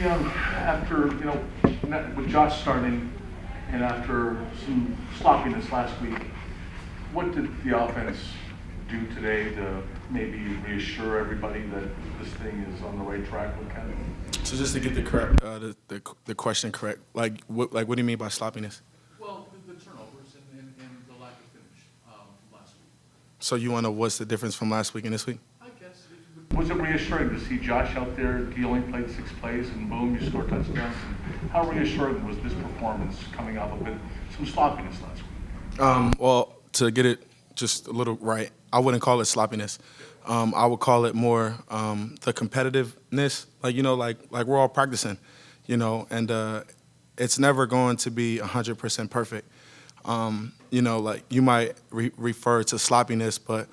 After, with Josh starting and after some sloppiness last week, what did the offense do today to maybe reassure everybody that this thing is on the right track with Ken? So just to get the correct the question correct, like what do you mean by sloppiness? Well, the turnovers and the lack of finish from last week. So you want to know what's the difference from last week and this week? I guess. Was it reassuring to see Josh out there? He only played 6 plays, and boom, you score touchdowns. And how reassuring was this performance coming off of some sloppiness last week? Well, to get it just a little right, I wouldn't call it sloppiness. I would call it more the competitiveness. Like we're all practicing, and it's never going to be 100% perfect. Like you might refer to sloppiness, but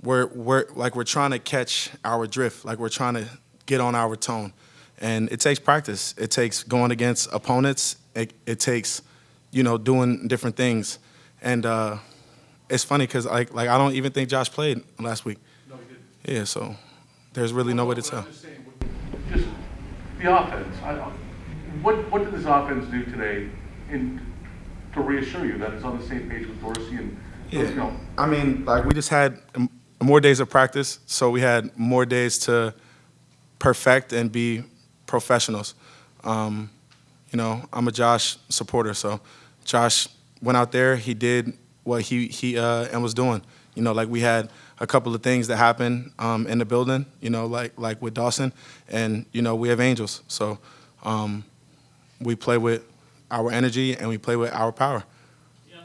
we're trying to catch our drift, like we're trying to get on our tone, and it takes practice. It takes going against opponents. It takes, doing different things, and it's funny because I don't even think Josh played last week. No, he didn't. Yeah, so there's really no way to tell. I'm just saying, just the offense. What did this offense do today to reassure you that it's on the same page with Dorsey and? Yeah, I mean, we just had more days of practice, so we had more days to perfect and be professionals. I'm a Josh supporter, so Josh went out there. He did what he and was doing. We had a couple of things that happened in the building. Like with Dawson, and we have angels. So we play with our energy and we play with our power.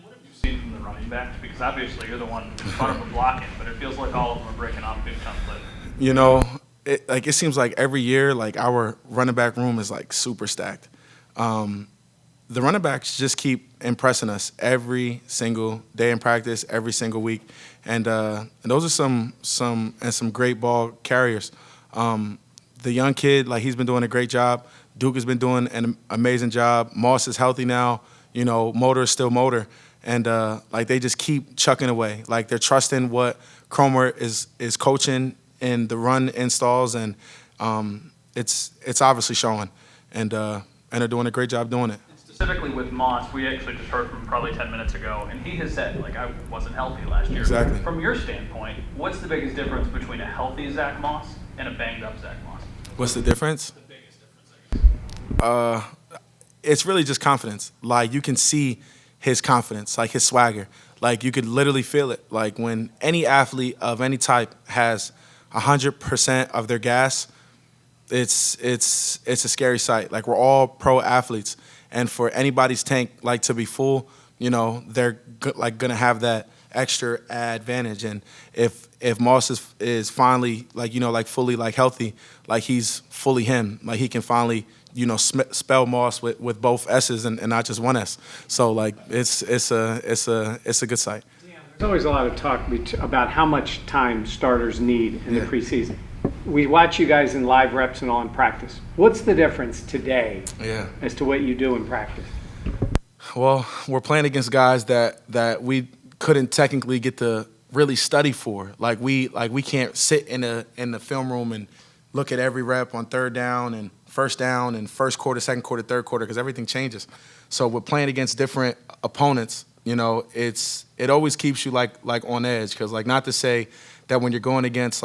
What have you seen from the running backs? Because obviously you're the one in front of them blocking, but it feels like all of them are breaking off big time plays. It seems like every year, our running back room is super stacked. The running backs just keep impressing us every single day in practice, every single week, and those are some great ball carriers. The young kid, he's been doing a great job. Duke has been doing an amazing job. Moss is healthy now. Motor is still motor, and they just keep chucking away. They're trusting what Cromer is coaching in the run installs, and it's obviously showing, and they're doing a great job doing it. Specifically with Moss, we actually just heard from him probably 10 minutes ago, and he has said, I wasn't healthy last year. Exactly. From your standpoint, what's the biggest difference between a healthy Zack Moss and a banged-up Zack Moss? What's the difference? The biggest difference, I guess. It's really just confidence. You can see his confidence, his swagger. You could literally feel it. When any athlete of any type has 100% of their gas, it's a scary sight. We're all pro athletes, and for anybody's tank to be full, they're gonna have that extra advantage. And if Moss is finally fully healthy, he's fully him, he can finally spell Moss with both S's and not just one S. So it's a good sight. There's always a lot of talk about how much time starters need in the preseason. We watch you guys in live reps and all in practice. What's the difference today as to what you do in practice? Well, we're playing against guys that we couldn't technically get to really study for. We can't sit in the film room and look at every rep on third down and first quarter, second quarter, third quarter, because everything changes. So we're playing against different opponents. It always keeps you on edge, because not to say that when you're going against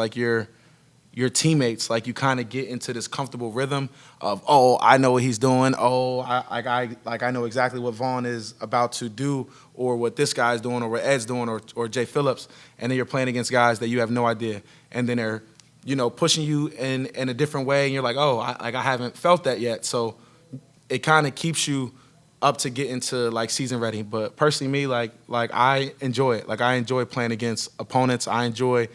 your teammates, you kind of get into this comfortable rhythm of, oh, I know what he's doing. Oh, I know exactly what Vaughn is about to do, or what this guy's doing, or what Ed's doing, or Jay Phillips. And then you're playing against guys that you have no idea. And then they're, pushing you in a different way. And you're like, oh, I haven't felt that yet. So it kind of keeps you up to get into season ready. But personally, me, I enjoy it. I enjoy playing against opponents. I enjoy,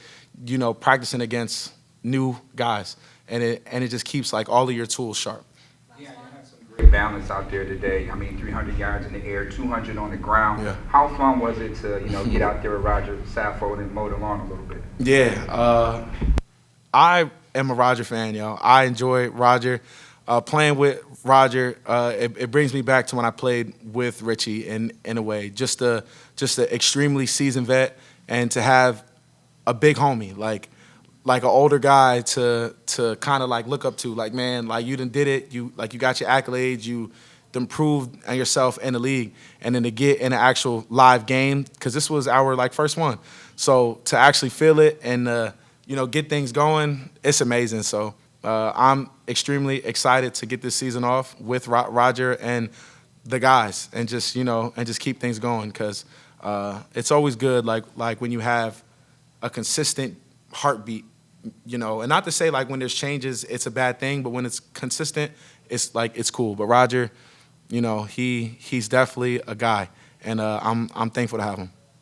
practicing against new guys, and it just keeps all of your tools sharp. Yeah, you had some great balance out there today. 300 yards in the air, 200 on the ground. Yeah. How fun was it to get out there with Rodger Saffold and mow the lawn a little bit? Yeah, I am a Rodger fan, y'all. I enjoy Rodger. Playing with Rodger, it brings me back to when I played with Richie in a way. Just a extremely seasoned vet, and to have a big homie like an older guy to kind of like look up to. Like, man, like you done did it. You got your accolades. You done proved yourself in the league, and then to get in an actual live game, because this was our like first one. So to actually feel it and get things going, it's amazing. So I'm extremely excited to get this season off with Rodger and the guys, and just keep things going, because it's always good like when you have a consistent heartbeat, and not to say like when there's changes it's a bad thing, but when it's consistent, it's cool. But Rodger, he's definitely a guy, and I'm thankful to have him.